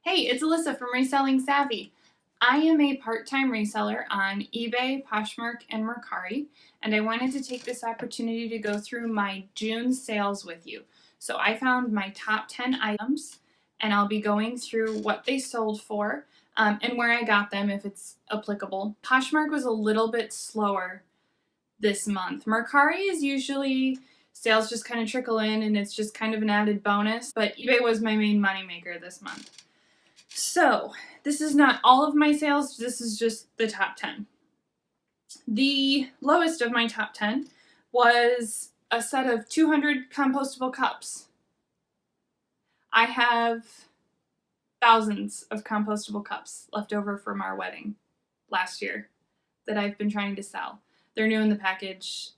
Hey, it's Alyssa from Reselling Savvy. I am a part-time reseller on eBay, Poshmark, and Mercari, and I wanted to take this opportunity to go through my June sales with you. So I found my top 10 items, and I'll be going through what they sold for and where I got them if it's applicable. Poshmark was a little bit slower this month. Mercari is usually sales just kind of trickle in and it's just kind of an added bonus, but eBay was my main moneymaker this month. So, this is not all of my sales, this is just the top 10. The lowest of my top 10 was a set of 200 compostable cups. I have thousands of compostable cups left over from our wedding last year that I've been trying to sell. They're new in the package.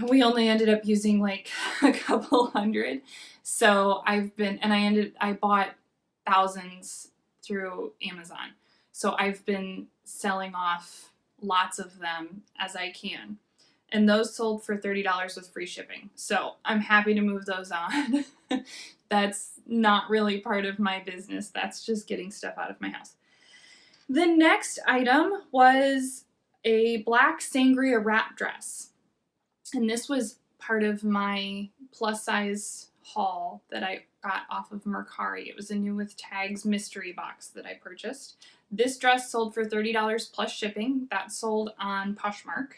We only ended up using like a couple hundred. So I bought thousands through Amazon. So I've been selling off lots of them as I can. And those sold for $30 with free shipping. So I'm happy to move those on. That's not really part of my business. That's just getting stuff out of my house. The next item was a black Sangria wrap dress. And this was part of my plus size haul that I got off of Mercari. It was a new with tags mystery box that I purchased. This dress sold for $30 plus shipping. That sold on Poshmark.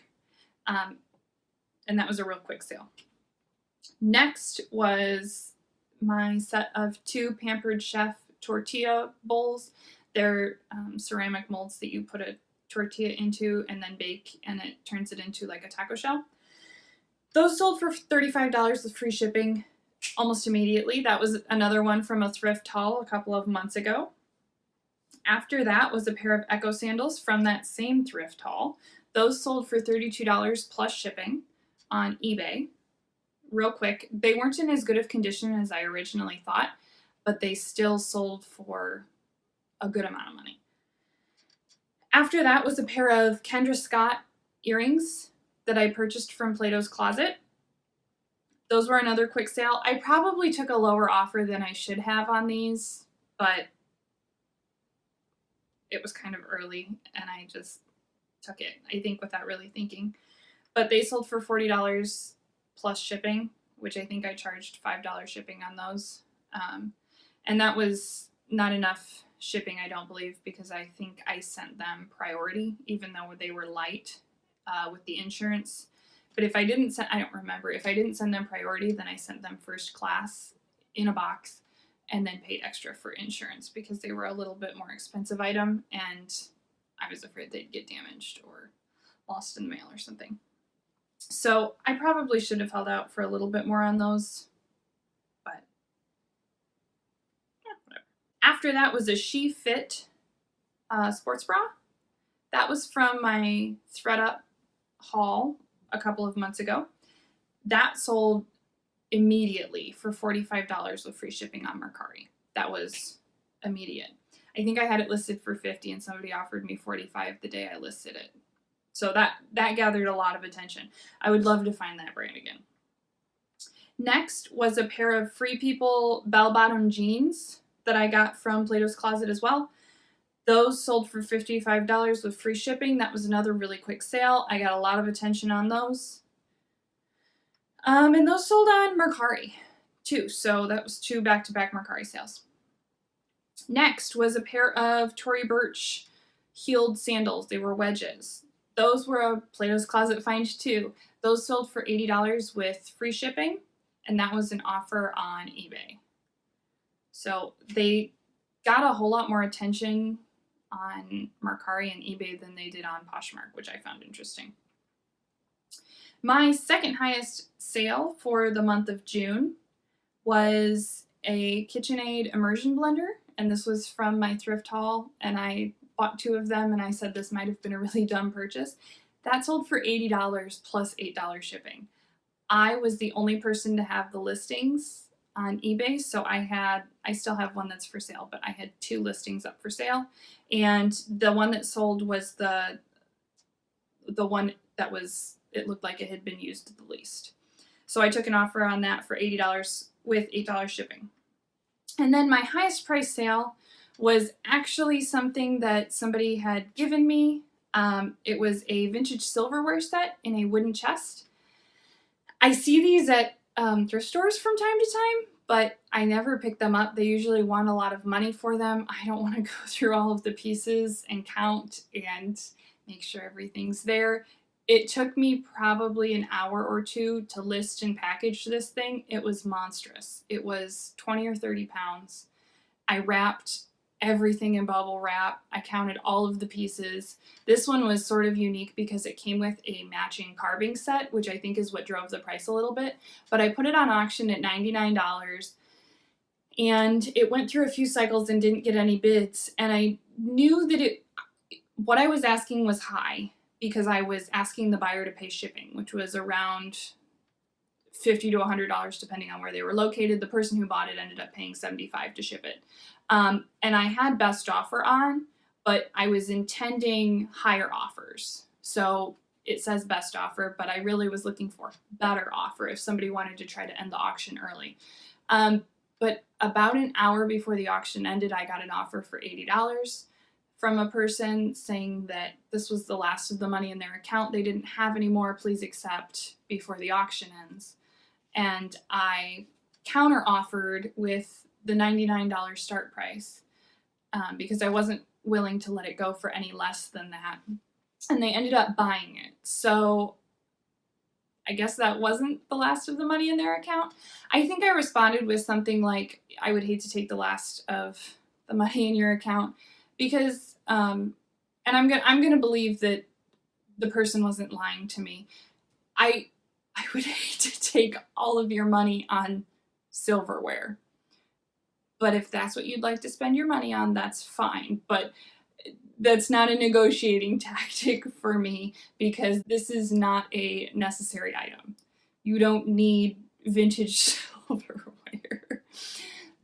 And that was a real quick sale. Next was my set of 2 Pampered Chef Tortilla Bowls. They're ceramic molds that you put a tortilla into and then bake, and it turns it into like a taco shell. Those sold for $35 with free shipping almost immediately. That was another one from a thrift haul a couple of months ago. After that was a pair of Echo sandals from that same thrift haul. Those sold for $32 plus shipping on eBay. Real quick, they weren't in as good of condition as I originally thought, but they still sold for a good amount of money. After that was a pair of Kendra Scott earrings that I purchased from Platos Closet. Those were another quick sale. I probably took a lower offer than I should have on these, but it was kind of early and I just took it, I think, without really thinking. But they sold for $40 plus shipping, which I think I charged $5 shipping on those. And that was not enough shipping, I don't believe, because I think I sent them priority, even though they were light with the insurance. But if I didn't send, I don't remember, if I didn't send them priority, then I sent them first class in a box and then paid extra for insurance because they were a little bit more expensive item and I was afraid they'd get damaged or lost in the mail or something. So I probably should have held out for a little bit more on those, but yeah, whatever. After that was a Shefit Sports Bra. That was from my ThredUp haul a couple of months ago. That sold immediately for $45 with free shipping on Mercari. That was immediate. I think I had it listed for $50 and somebody offered me $45 the day I listed it. So that gathered a lot of attention. I would love to find that brand again. Next was a pair of Free People bell-bottom jeans that I got from Plato's Closet as well. Those sold for $55 with free shipping. That was another really quick sale. I got a lot of attention on those. And those sold on Mercari too. So that was 2 back-to-back Mercari sales. Next was a pair of Tory Burch heeled sandals. They were wedges. Those were a Plato's Closet find too. Those sold for $80 with free shipping, and that was an offer on eBay. So they got a whole lot more attention on Mercari and eBay than they did on Poshmark, which I found interesting. My second highest sale for the month of June was a KitchenAid Immersion blender, and this was from my thrift haul, and I bought 2 of them, and I said this might have been a really dumb purchase. That sold for $80 plus $8 shipping. I was the only person to have the listings on eBay, so I still have one that's for sale, but I had 2 listings up for sale, and the one that sold was the one that was, it looked like it had been used the least. So I took an offer on that for $80 with $8 shipping. And then my highest price sale was actually something that somebody had given me. It was a vintage silverware set in a wooden chest. I see these at thrift stores from time to time, but I never pick them up. They usually want a lot of money for them. I don't want to go through all of the pieces and count and make sure everything's there. It took me probably an hour or two to list and package this thing. It was monstrous. It was 20 or 30 pounds. I wrapped everything in bubble wrap. I counted all of the pieces. This one was sort of unique because it came with a matching carving set, which I think is what drove the price a little bit. But I put it on auction at $99, and it went through a few cycles and didn't get any bids. And I knew that what I was asking was high, because I was asking the buyer to pay shipping, which was around $50 to $100 depending on where they were located. The person who bought it ended up paying $75 to ship it. And I had best offer on, but I was intending higher offers. So it says best offer, but I really was looking for better offer if somebody wanted to try to end the auction early. But about an hour before the auction ended, I got an offer for $80 from a person saying that this was the last of the money in their account. They didn't have any more. Please accept before the auction ends. And I counter offered with the $99 start price because I wasn't willing to let it go for any less than that. And they ended up buying it. So I guess that wasn't the last of the money in their account. I think I responded with something like, I would hate to take the last of the money in your account, because and I'm gonna believe that the person wasn't lying to me. I would hate to take all of your money on silverware, but if that's what you'd like to spend your money on, that's fine. But that's not a negotiating tactic for me, because this is not a necessary item. You don't need vintage silverware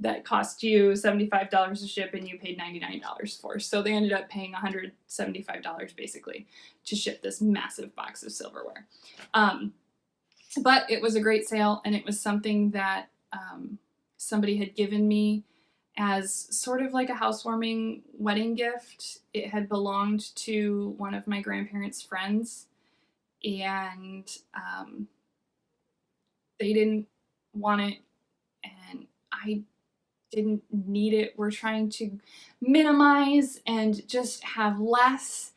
that cost you $75 to ship and you paid $99 for. So they ended up paying $175 basically to ship this massive box of silverware. But it was a great sale, and it was something that somebody had given me as sort of like a housewarming wedding gift. It had belonged to one of my grandparents' friends, and they didn't want it, and I didn't need it. We're trying to minimize and just have less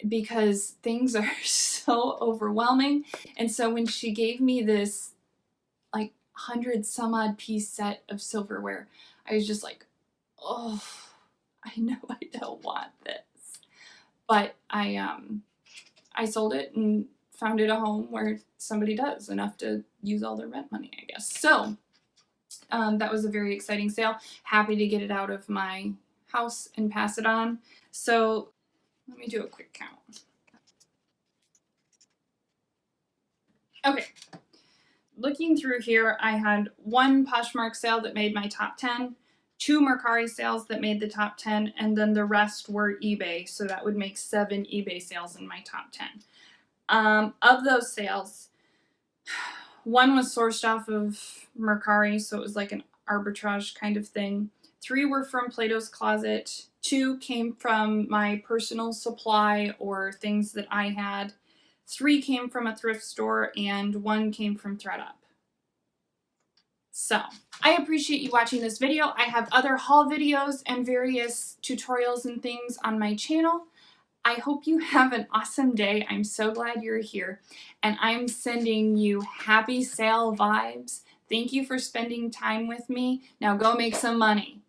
because things are so overwhelming. And so when she gave me this like 100 some odd piece set of silverware, I was just like, oh, I know I don't want this. But I sold it and found it a home where somebody does, enough to use all their rent money, I guess. So that was a very exciting sale. Happy to get it out of my house and pass it on. So let me do a quick count. Okay. Looking through here, I had one Poshmark sale that made my top 10, 2 Mercari sales that made the top 10, and then the rest were eBay. So that would make 7 eBay sales in my top 10. Of those sales, one was sourced off of Mercari, so it was like an arbitrage kind of thing. 3 were from Platos Closet. 2 came from my personal supply or things that I had. 3 came from a thrift store, and 1 came from ThredUp. So, I appreciate you watching this video. I have other haul videos and various tutorials and things on my channel. I hope you have an awesome day. I'm so glad you're here, and I'm sending you happy sale vibes. Thank you for spending time with me. Now go make some money.